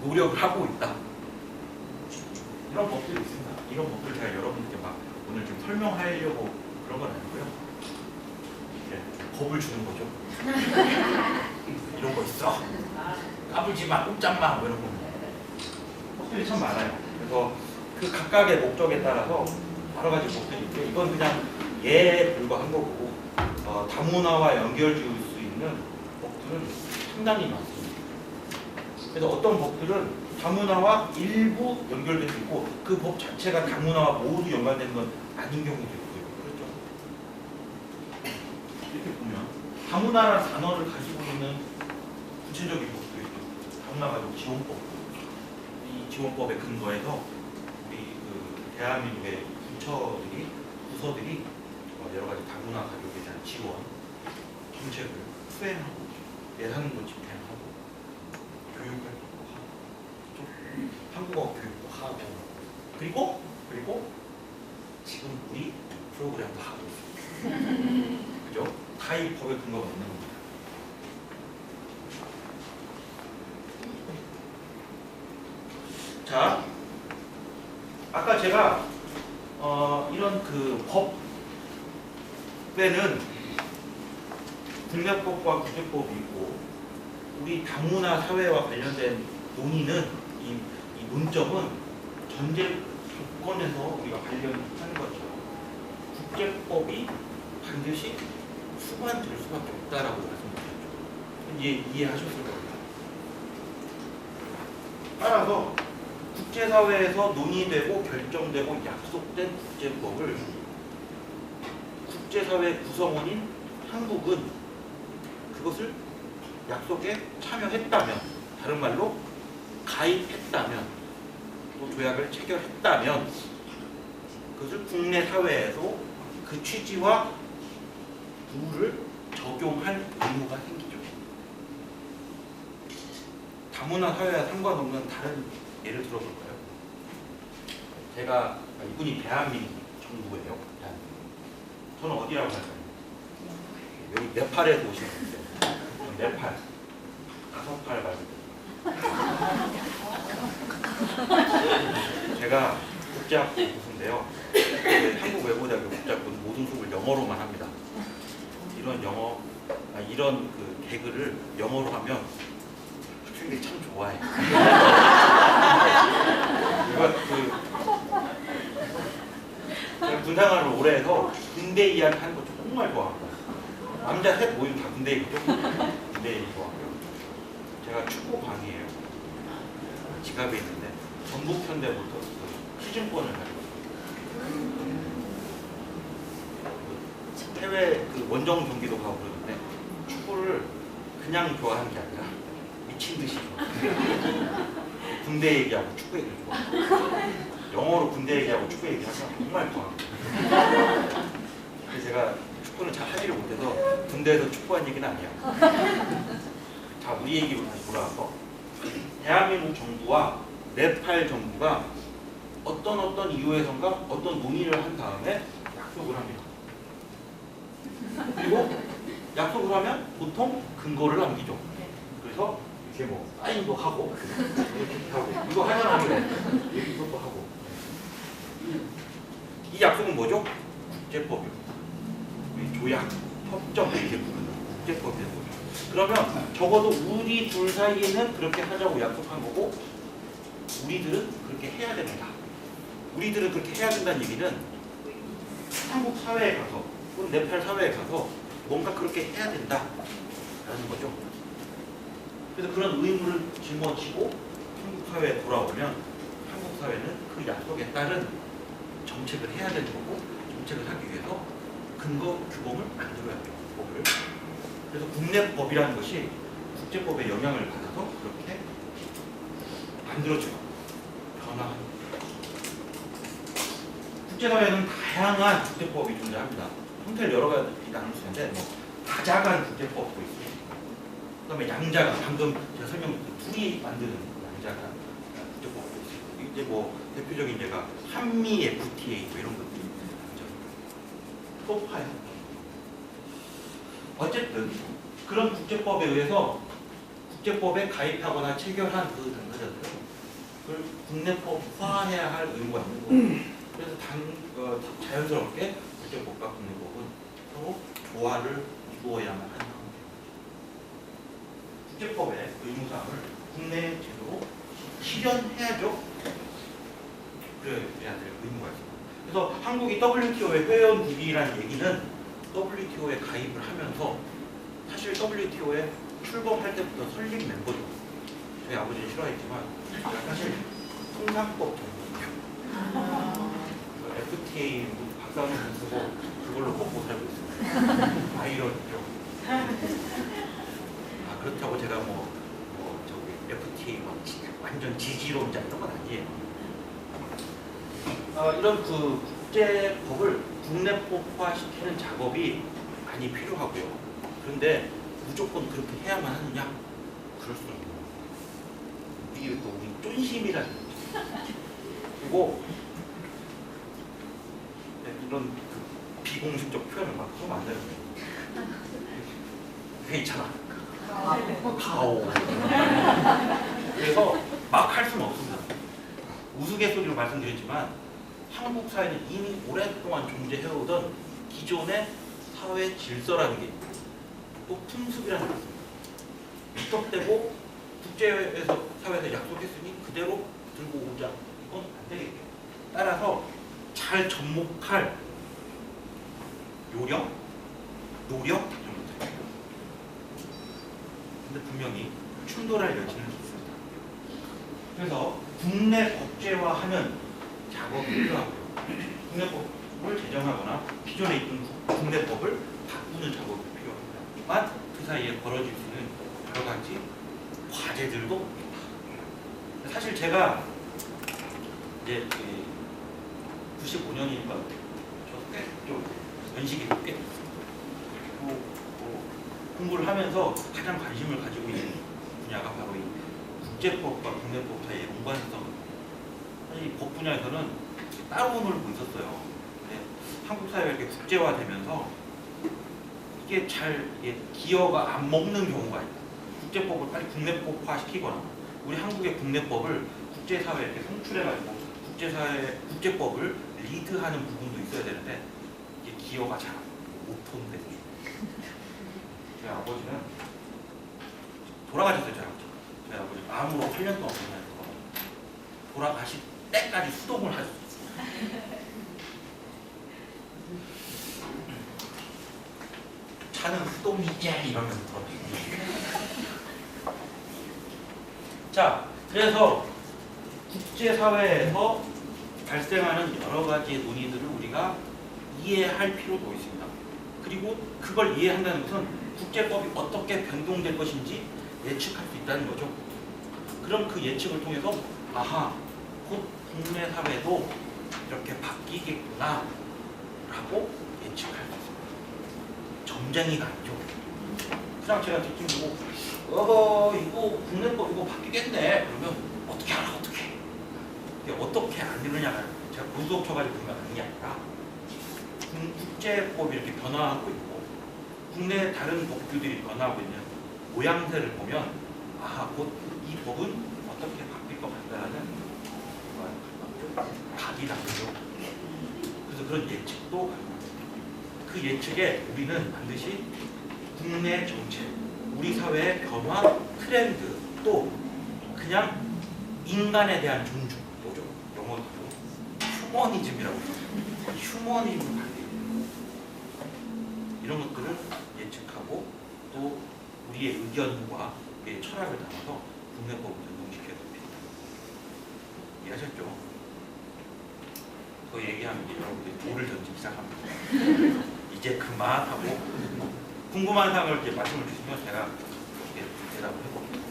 노력을 하고 있다. 이런 법들이 있습니다. 이런 법들을 제가 여러분들께 막 오늘 좀 설명하려고 그런 건 아니고요. 겁을 주는 거죠. 이런 거 있어. 까불지 마, 꼼짝 마, 뭐 이런 거. 법들이 참 많아요. 그래서 그 각각의 목적에 따라서 여러 가지 법들이 있고, 이건 그냥 예에 불과한 거고, 다문화와 연결 지을 수 있는 법들은 상당히 많습니다. 그래서 어떤 법들은 다문화와 일부 연결될 수 있고, 그 법 자체가 다문화와 모두 연관되는 건 아닌 경우도 있고요. 그렇죠? 이렇게 보면 다문화라는 단어를 가지고 있는 구체적인 법도 있고, 다문화 가족 지원법, 이 지원법의 근거에서 우리 그 대한민국의 부서들이 여러 가지 다문화 가족에 대한 지원 정책을 수행하고 예산도 집행하고 교육 활동도 하고 한국어 교육도 하고 그리고 지금 우리 프로그램도 하고 있습니다. 그죠? 다 이 법의 근거가 있는 겁니다. 자, 아까 제가 이런 그 법에는 국내법과 국제법이 있고 우리 다문화 사회와 관련된 논의는 이 논점은 전제 조건에서 우리가 발견하는 거죠. 국제법이 반드시 수반될 수밖에 없다라고 말씀드렸죠. 이제 이해하셨을 겁니다. 따라서 국제사회에서 논의되고 결정되고 약속된 국제법을 국제사회 구성원인 한국은 그것을 약속에 참여했다면, 다른 말로 가입했다면, 또 조약을 체결했다면 그것을 국내 사회에서 그 취지와 룰을 적용할 의무가 생기죠. 다문화 사회와 상관없는 다른 예를 들어볼까요? 제가 이분이 대한민국 정부예요. 저는 어디라고 할까요? 여기 네팔에서 오신 분인데 네팔 5팔 말고 제가 국제학부 교수인데요. 한국 외국어대학교 국제학부는 모든 수업을 영어로만 합니다. 이런 그 개그를 영어로 하면 학생들이 참 좋아해요. 제가 군생활을 오래 해서 군대 이야기 하는 거 정말 좋아합니다. 남자 셋 모이면 다 군대 얘기죠. 군대 얘기 좋아하고요. 제가 축구광이에요. 지갑에 있는데 전북 현대부터 시즌권을 가지고 해외 그 원정 경기도 가고 그러는데 축구를 그냥 좋아하는 게 아니라 미친 듯이 좋아해요. 군대 얘기하고 축구 얘기를 좋아해요. 영어로 군대 얘기하고 축구 얘기하면 정말 좋아. 그래서 제가 축구는 잘 하지를 못해서 군대에서 축구한 얘기는 아니야. 자, 우리 얘기로 다시 돌아와서 대한민국 정부와 네팔 정부가 어떤 이유에선가 어떤 논의를 한 다음에 약속을 합니다. 그리고 약속을 하면 보통 근거를 남기죠. 그래서 이렇게 뭐 사인도 하고 이렇게 하고 이거 하잖아요. 이것도 하고. 이 약속은 뭐죠? 국제법이요. 조약, 협정 이렇게 부르는 국제법이에요. 그러면 적어도 우리 둘 사이에는 그렇게 하자고 약속한 거고 우리들은 그렇게 해야 됩니다. 우리들은 그렇게 해야 된다는 얘기는 한국 사회에 가서 또는 네팔 사회에 가서 뭔가 그렇게 해야 된다라는 거죠. 그래서 그런 의무를 짊어지고 한국 사회에 돌아오면 한국 사회는 그 약속에 따른 정책을 해야 되는 거고 정책을 하기 위해서 근거 규범을 만들어야 돼요. 법을. 그래서 국내법이라는 것이 국제법의 영향을 받아서 그렇게 만들어져요. 변화하는. 국제사회는 다양한 국제법이 존재합니다. 형태를 여러 가지 나눌 수 있는데 뭐 다자간 국제법도 있고 그다음에 양자간 방금 제가 설명드린 둘이 만드는 양자간 국제법도 있고 이제 뭐 대표적인 예가 한미 FTA 뭐 이런 것들이 있죠. 소파요. 어쨌든 그런 국제법에 의해서 국제법에 가입하거나 체결한 그 당사자들은 그걸 국내법화해야 할 의무가 있는 거고 그래서 자연스럽게 국제법과 국내법은 서로 조화를 이루어야만 하는 겁니다. 국제법의 의무사항을 국내 제도로 실현해야죠. 그래야 될 의무가 있습니다. 그래서 한국이 WTO의 회원국이라는 얘기는 WTO에 가입을 하면서 사실 WTO에 출범할 때부터 설립 멤버죠. 저희 아버지는 싫어했지만 사실 통상법 전문이에요. FTA 박사는 못 쓰고 그걸로 먹고 살고 있습니다. 아이러니죠. 그렇다고 제가 저기 FTA 완전 지지론자 이런 건 아니에요. 이런 그 국제법을 국내법화시키는 작업이 많이 필요하고요. 그런데 무조건 그렇게 해야만 하느냐? 그럴 수는 없고 이게 또 우리 쫀심이라는 거죠. 그리고 이런 그 비공식적 표현을 막 하면 안 돼요. 괜찮아. 가오. 그래서 막 할 수는 없습니다. 우스갯소리로 말씀드렸지만 한국 사회는 이미 오랫동안 존재해오던 기존의 사회 질서라는 게 있고 또 풍습이라는 게 있습니다. 위탁되고 국제에서 사회에서 약속했으니 그대로 들고 오자. 이건 안 되겠죠. 따라서 잘 접목할 요령, 노력 이런 것들. 근데 분명히 충돌할 여지는 있습니다. 그래서 국내 법제화하는 작업이 필요하고요. 국내법을 제정하거나 기존에 있던 국내법을 바꾸는 작업이 필요합니다. 그 사이에 벌어질 수 있는 여러 가지 과제들도 있다. 사실 제가 이제 95년이니까 저도 꽤좀 연식이 꽤 됐어요. 공부를 하면서 가장 관심을 가지고 있는 분야가 바로 이 국제법과 국내법 사이의 연관성. 사실 이 법 분야에서는 따로 놀고 있었어요. 근데 한국 사회가 이렇게 국제화되면서 이게 잘 기어가 안 먹는 경우가 있다. 국제법을 빨리 국내법화 시키거나 우리 한국의 국내법을 국제사회에 이렇게 송출해가지고 국제법을 리드하는 부분도 있어야 되는데 이게 기어가 잘 못 오는데 제 아버지는 돌아가셨어요. 제 아버지 암으로 8년 동안 고생해서 돌아가실 때까지 수동을 하셨어요. 차는 수동이지 이러면서 자, 그래서 국제사회에서 발생하는 여러 가지 논의들을 우리가 이해할 필요도 있습니다. 그리고 그걸 이해한다는 것은 국제법이 어떻게 변동될 것인지 예측할 수 있다는 거죠. 그럼 그 예측을 통해서 아하, 곧 국내 사회도 이렇게 바뀌겠구나 라고 예측할 수 있습니다. 점쟁이가 아니죠. 그냥 제가 느낌 보고 이거 국내법 이거 바뀌겠네 그러면 어떻게 알아 어떻게 어떻게 안 되느냐가 제가 고수업 쳐가지고 그런 거 아닌 게 아니라 국제법이 이렇게 변화하고 있고 국내 다른 법규들이 변화하고 있는 모양새를 보면 곧 이 법은 어떻게 바뀔 것 같다는 각이 나오죠. 그래서 그런 예측도 그 예측에 우리는 반드시 국내 정책, 우리 사회의 변화, 트렌드 또 그냥 인간에 대한 존중, 뭐죠? 영어로 휴머니즘이라고 해요. 휴머니즘 관리 이런 것들을 예측하고 또 우리의 의견과 우리의 철학을 담아서 국내법을 전동시켜야 됩니다. 이해하셨죠? 그 얘기하면 이제 여러분들이 돌을 던지기 시작합니다. 이제 그만하고 궁금한 사항을 이렇게 말씀을 주시면 제가 이렇게 대답을 해볼게요.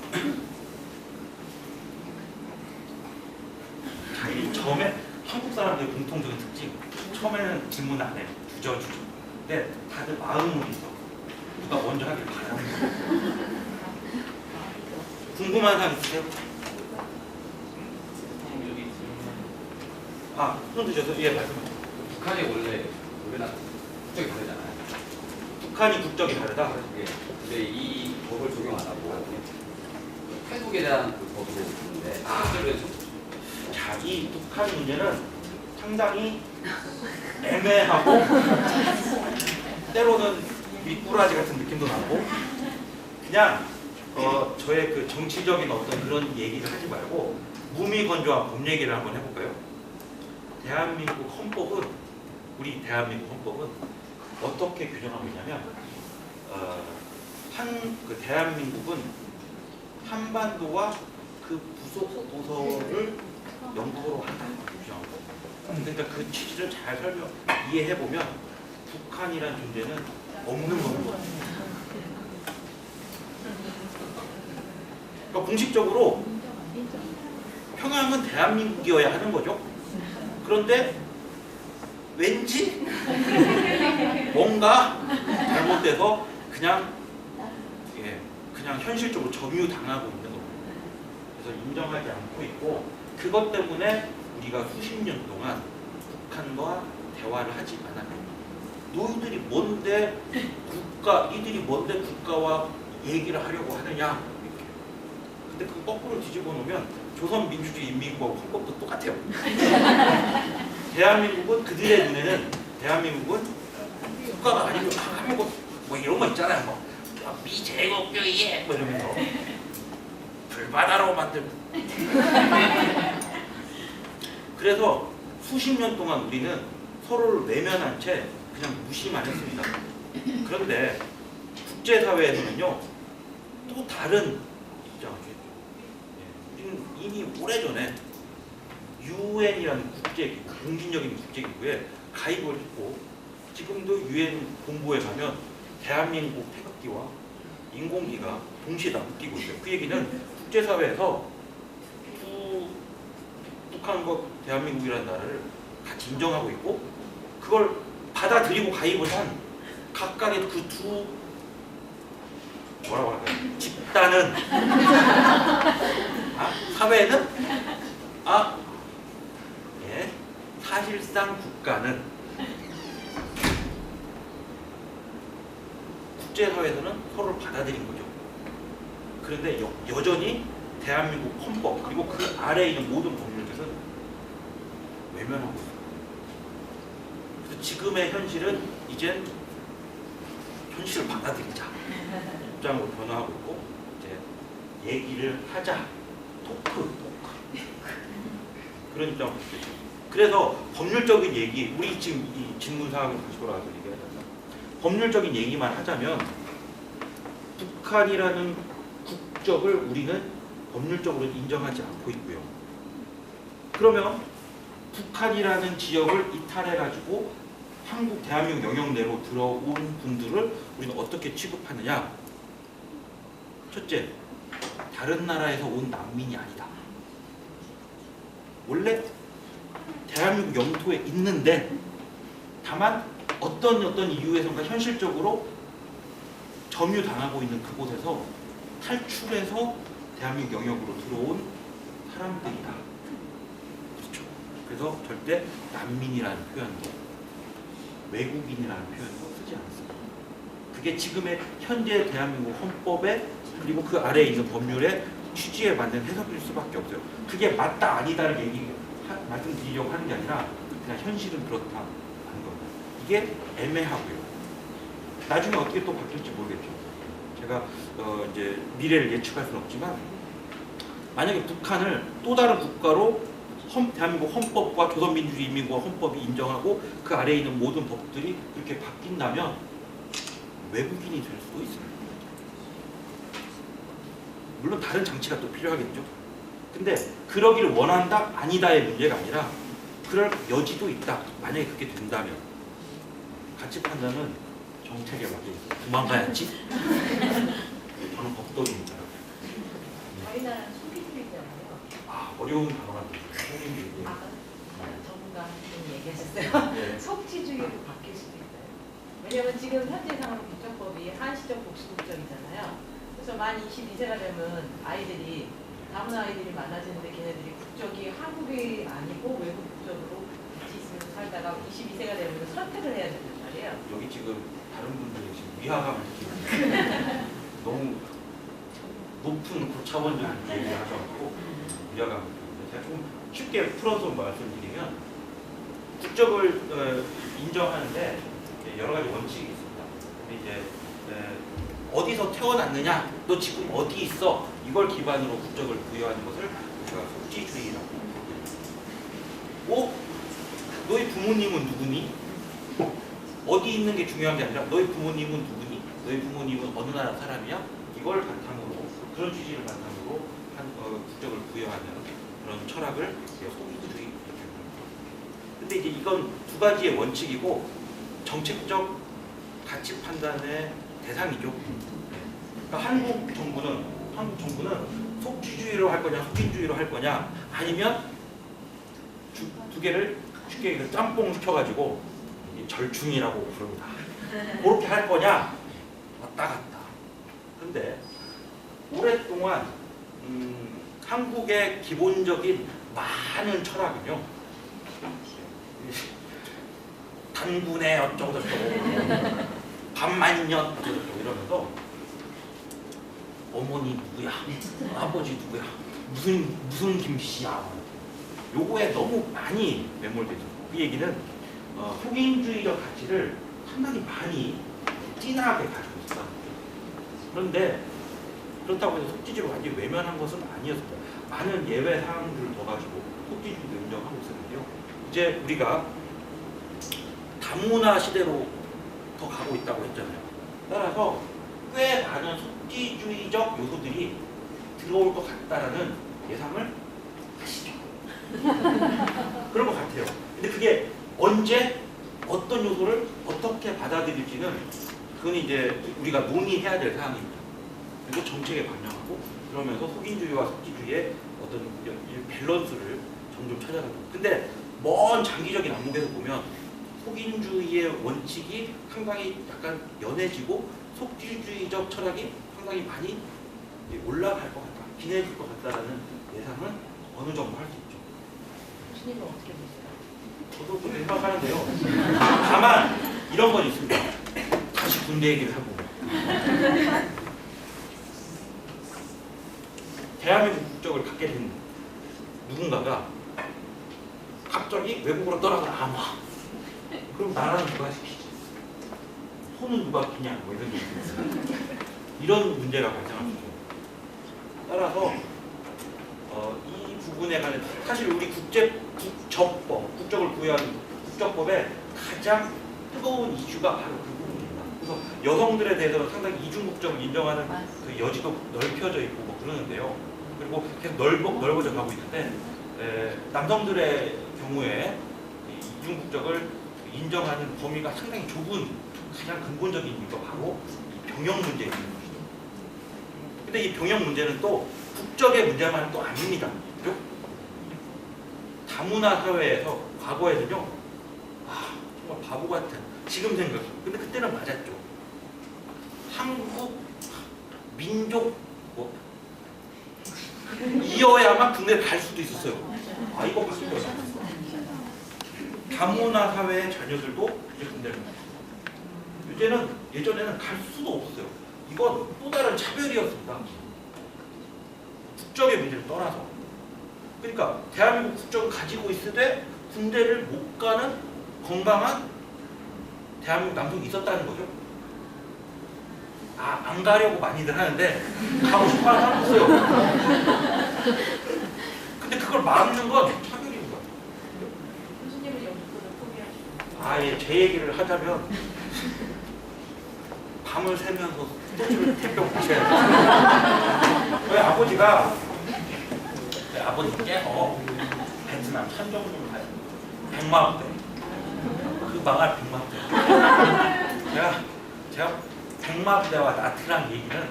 자, 이 처음에 한국 사람들의 공통적인 특징 처음에는 질문 안 해요. 주저. 근데 다들 마음으로 있어. 누가 먼저 하길 바라는 거예요. 궁금한 사람 있으세요? 손 드셔서 말씀하세요. 북한이 원래 우리나라 국적이 다르잖아요. 북한이 국적이 다르다? 예. 근데 이 법을 적용 안 하고 태국에 대한 그 법으로 있는데 자, 이 북한 문제는 상당히 애매하고 때로는 미꾸라지 같은 느낌도 나고 그냥 저의 그 정치적인 어떤 그런 얘기를 하지 말고 무미건조한 법 얘기를 한번 해볼까요? 대한민국 헌법은 우리 대한민국 헌법은 어떻게 규정하고 있냐면 그 대한민국은 한반도와 그 부속 도서를 영토로 한다 규정하고 그러니까 그 취지를 잘 이해해 보면 북한이란 존재는 없는 겁니다. 그러니까 공식적으로 평양은 대한민국이어야 하는 거죠. 그런데 왠지 뭔가 잘못돼서 그냥 현실적으로 점유당하고 있는 겁니다. 그래서 인정하지 않고 있고 그것 때문에 우리가 수십 년 동안 북한과 대화를 하지 않았습니다. 너희들이 뭔데 이들이 뭔데 국가와 얘기를 하려고 하느냐 이렇게. 근데 그 거꾸로 뒤집어 놓으면 조선민주주의 인민공화국 헌법도 똑같아요. 대한민국은 그들의 눈에는 대한민국은 국가가 아니고 한국 뭐 이런 거 있잖아요. 미제국주의에 뭐 이러면서 불바다로 만들고. 그래서 수십 년 동안 우리는 서로를 외면한 채 그냥 무시만 했습니다. 그런데 국제사회에서는요 또 다른 입장을 우리는 이미 오래전에 UN이라는 국제기구, 공신력인 국제기구에 가입을 했고 지금도 UN 본부에 가면 대한민국 태극기와 인공기가 동시에 다 묶이고 있어요. 그 얘기는 국제사회에서 북한과 대한민국이라는 나라를 같이 인정하고 있고 그걸 받아들이고 가입을 한 각각의 그 두 뭐라고 할까요? 집단은 사회는 사실상 국가는 국제사회에서는 서로를 받아들인 거죠. 그런데 여전히 대한민국 헌법 그리고 그 아래에 있는 모든 법률들은 외면하고 있어요. 그래서 지금의 현실은 이젠 현실을 받아들이자 입장으로 변화하고 있고 이제 얘기를 하자 토크 그런 입장으로 바뀌었죠. 그래서 법률적인 얘기 우리 지금 이 질문 사항을 다시 돌아가서 얘기하자면 법률적인 얘기만 하자면 북한이라는 국적을 우리는 법률적으로 인정하지 않고 있고요. 그러면 북한이라는 지역을 이탈해가지고 한국, 대한민국 영역 내로 들어온 분들을 우리는 어떻게 취급하느냐? 첫째, 다른 나라에서 온 난민이 아니다. 원래 대한민국 영토에 있는데 다만 어떤 이유에선가 현실적으로 점유당하고 있는 그곳에서 탈출해서 대한민국 영역으로 들어온 사람들이다. 그렇죠. 그래서 절대 난민이라는 표현도 외국인이라는 표현도 쓰지 않습니다. 그게 지금의 현재 대한민국 헌법에 그리고 그 아래에 있는 법률의 취지에 맞는 해석일 수밖에 없어요. 그게 맞다 아니다를 말씀드리려고 하는 게 아니라 그냥 현실은 그렇다 하는 겁니다. 이게 애매하고요. 나중에 어떻게 또 바뀔지 모르겠죠. 제가 이제 미래를 예측할 수는 없지만 만약에 북한을 또 다른 국가로 대한민국 헌법과 조선민주주의 인민공화 헌법이 인정하고 그 아래에 있는 모든 법들이 이렇게 바뀐다면 외국인이 될 수도 있습니다. 물론 다른 장치가 또 필요하겠죠. 근데 그러기를 원한다 아니다의 문제가 아니라 그럴 여지도 있다. 만약에 그렇게 된다면 가치 판단은 정책에 맞게 도망가야지. 저는 법도입니다. 저희 나라는 소비주의잖아요. 어려운 단어가 소비주의. 전문가님 얘기하셨어요. 네. 속지주의로 바뀔 수도 있어요. 왜냐하면 지금 현재 상으로 국적법이 한시적 복수국적이잖아요. 그래서 만 22세가 되면 아이들이 다문 아이들이 많아지는데 걔네들이 국적이 한국이 아니고 외국 국적으로 같이 있으면서 살다가 22세가 되면 선택을 해야 된단 말이에요. 여기 지금 다른 분들이 지금 위화감을 느끼는 너무 높은 고차원적인 얘기를 하셔가지고 위화감을 느끼는데 제가 조금 쉽게 풀어서 말씀드리면 국적을 인정하는데 여러 가지 원칙이 있습니다. 근데 이제 어디서 태어났느냐, 너 지금 어디 있어, 이걸 기반으로 국적을 부여하는 것을 우리가 속지주의라고 하고, 너희 부모님은 누구니? 어디 있는 게 중요한 게 아니라 너희 부모님은 누구니? 너희 부모님은 어느 나라 사람이야? 이걸 바탕으로, 그런 취지를 바탕으로 국적을 부여하는 그런 철학을 속지주의 이렇게 부릅니다. 근데 이제 이건 두 가지의 원칙이고 정책적 가치 판단의 대상이죠. 그러니까 한국 정부는 속지주의로 할 거냐, 속인주의로 할 거냐, 아니면 두 개를 쉽게 짬뽕 시켜가지고 절충이라고 부릅니다. 그렇게 할 거냐, 왔다 갔다. 근데 오랫동안 한국의 기본적인 많은 철학은요, 단군의 어쩌고저쩌고 반만년 어쩌고저쩌고 이러면서 어머니 누구야, 아버지 누구야, 무슨 김씨야, 요거에 너무 많이 매몰되죠. 그 얘기는 속인주의적 가치를 상당히 많이 진하게 가지고 있다. 그런데 그렇다고 해서 속지주의로 완전히 외면한 것은 아니었습니다. 많은 예외 사항들을 더 가지고 속지주의도 인정하고 있었는데요. 이제 우리가 다문화 시대로 더 가고 있다고 했잖아요. 따라서 꽤 많은 속지주의적 요소들이 들어올 것 같다라는 예상을 하시죠. 그런 것 같아요. 근데 그게 언제 어떤 요소를 어떻게 받아들일지는 그건 이제 우리가 논의해야 될 사항입니다. 그리고 정책에 반영하고 그러면서 속인주의와 속지주의의 어떤 밸런스를 점점 찾아가고. 근데 먼 장기적인 안목에서 보면 속인주의의 원칙이 상당히 약간 연해지고 속지주의적 철학이 상당히 많이 올라갈 것 같다, 진해질 것 같다라는 예상은 어느 정도 할 수 있죠. 신임은 어떻게 보세요? 저도 그렇게 생각하는데요. 다만 이런 건 있습니다. 다시 군대 얘기를 하고 대한민국 국적을 갖게 된 누군가가 갑자기 외국으로 떠나가 그럼 나라는 누가 시키지? 손은 누가 끼냐? 뭐 이런 얘기 이런 문제가 발생할 수 있죠. 따라서 이 부분에 관해 사실 우리 국적법, 국적을 부여하는 국적법의 가장 뜨거운 이슈가 바로 그 부분입니다. 그래서 여성들에 대해서는 상당히 이중국적을 인정하는 그 여지도 넓혀져 있고 뭐 그러는데요. 그리고 계속 넓어져 가고 있는데 남성들의 경우에 이중국적을 인정하는 범위가 상당히 좁은 가장 근본적인 이유가 바로 이 병역 문제인 것이죠. 근데 이 병역 문제는 또 국적의 문제만은 또 아닙니다. 그죠? 다문화 사회에서 과거에는요, 정말 바보 같은, 지금 생각, 근데 그때는 맞았죠. 한국 민족 뭐 이어야만 군대 갈 수도 있었어요. 이거 바뀌어요. 다문화 사회의 자녀들도 이제 군대를 갔어요. 예전에는 갈 수도 없었어요. 이건 또 다른 차별이었습니다. 국적의 문제를 떠나서. 그러니까 대한민국 국적을 가지고 있으되 군대를 못 가는 건강한 대한민국 남성이 있었다는 거죠. 안 가려고 많이들 하는데 가고 싶어하는 사람 없어요. 근데 그걸 막는 건 차별인 거예요. 교수님은 영주권을 포기하시고. 예, 제 얘기를 하자면 밤을 새면서 소주를 태평 마셔야 돼요. 저희 아버지가 아버지께서 베트남 선정군을 가요. 100만 대. 그 망할 100만 대. 제가 100만 대와 나트랑 얘기는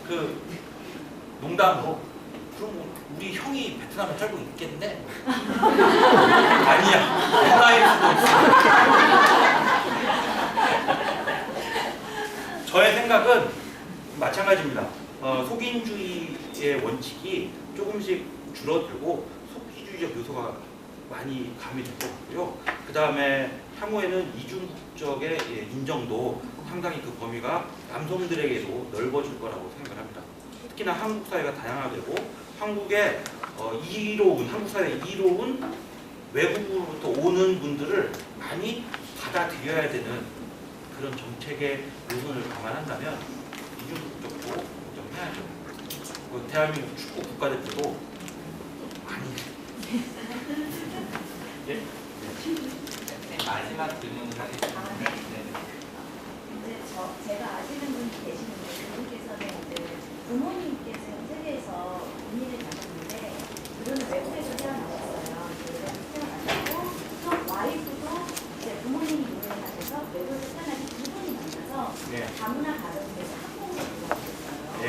그 농담으로 그럼 우리 형이 베트남에 살고 있겠네? 아니야. 옛날일 수도 있어. 저의 생각은 마찬가지입니다. 속인주의의 원칙이 조금씩 줄어들고 속기주의적 요소가 많이 가미될 것 같고요. 그 다음에 향후에는 이중국적의 인정도 상당히 그 범위가 남성들에게도 넓어질 거라고 생각을 합니다. 특히나 한국 사회가 다양화되고 한국의 한국 사회의 이로운 외국으로부터 오는 분들을 많이 받아들여야 되는 그런 정책의 요소를 감안한다면 이중국적도 걱정해야죠. 대한민국 축구 국가대표도 많이 예? 마지막 질문을 하겠습니다. 이제 제가 아시는 분이 계시는데 그분께서는 이제 부모님께서 세계에서 이민을 가셨는데 그분은 외국에서 태어나셨어요. 외국에서 태어나셨고 또 와이프도 이제 부모님이 이민을 하셔서 외국에서 태어나신 두 분이 만나서 다문화 가정에서 한국으로 들어오셨어요. 네.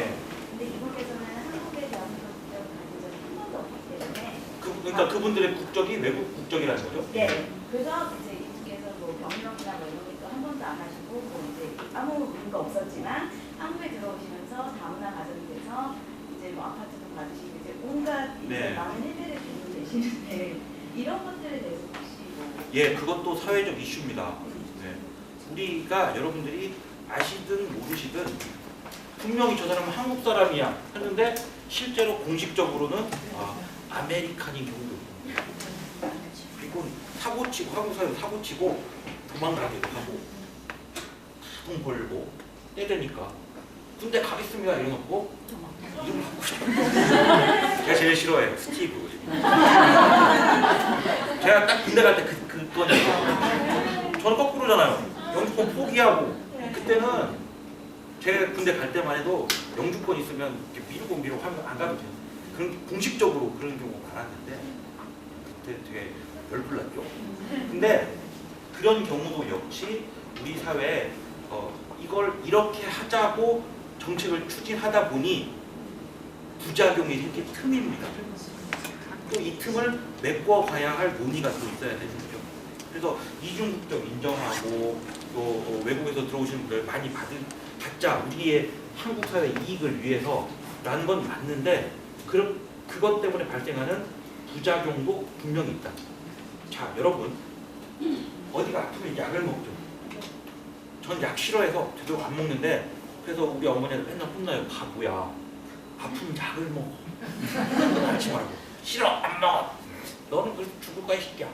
근데 이분께서는 한국에 대한 국적을 가진 적이 한 번도 없기 때문에 그러니까 그분들의 국적이 외국 국적이라는 거죠? 네. 그래서 이제 이분께서 뭐 경력이나 뭐 이런 것도 한 번도 안 하시고 뭐 이제 아무 문제가 없었지만 한국에 들어오시면서 다문화 가정이 돼서 이제 뭐 아파트도 받으시고 이제 온갖 이제 많은 일들을 겪고 계시는데 이런 것들에 대해서 혹시 뭐 그것도 사회적 이슈입니다. 네. 우리가 여러분들이 아시든 모르시든 분명히 저 사람은 한국 사람이야 했는데 실제로 공식적으로는 아메리칸인 경우도 있고 그리고 사고치고 한국 사회에서 사고치고 도망가기도 하고 돈 벌고 떼대니까 군대 가겠습니다 이래놓고 이름 바꾸고 싶어요. 제가 제일 싫어해요. 스티브. 제가 딱 군대 갈 때 그건 저는 거꾸로잖아요. 영주권 포기하고 그때는 제가 군대 갈 때만 해도 영주권 있으면 이렇게 미루고 하면 안 가도 돼요. 그런 공식적으로 그런 경우가 많았는데 그때 되게 열불났죠. 근데 그런 경우도 역시 우리 사회에 이걸 이렇게 하자고 정책을 추진하다 보니 부작용이 생긴 틈입니다. 또 이 틈을 메꿔가야 할 논의가 또 있어야 되는 거죠. 그래서 이중국적 인정하고 또 외국에서 들어오시는 분들 많이 받자 우리의 한국 사회 이익을 위해서라는 건 맞는데 그것 때문에 발생하는 부작용도 분명히 있다. 자, 여러분 어디가 아프면 약을 먹죠. 전 약 싫어해서 제대로 안 먹는데 그래서 우리 어머니한테 맨날 혼나요. 바보야. 아프면 약을 먹어. 하지 말고. 싫어. 안 먹어. 너는 그래서 죽을 거야, 이 새끼야.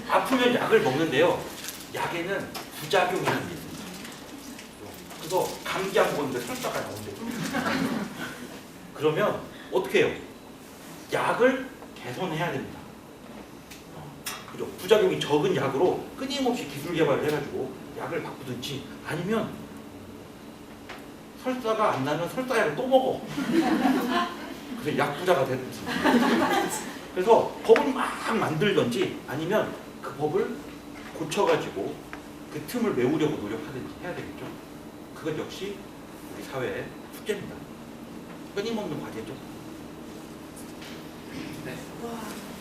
아프면 약을 먹는데요. 약에는 부작용이라는 게 있습니다. 그래서 감기 안 먹었는데 설사가 나온대요. 그러면 어떻게 해요? 약을 개선해야 됩니다. 그죠? 부작용이 적은 약으로 끊임없이 기술 개발을 해가지고 약을 바꾸든지 아니면 설사가 안 나면 설사약을 또 먹어. 그래서 약부자가 되든지. 그래서 법을 막 만들든지 아니면 그 법을 고쳐가지고 그 틈을 메우려고 노력하든지 해야 되겠죠. 그것 역시 우리 사회의 숙제입니다. 끊임없는 과제죠. 네. 와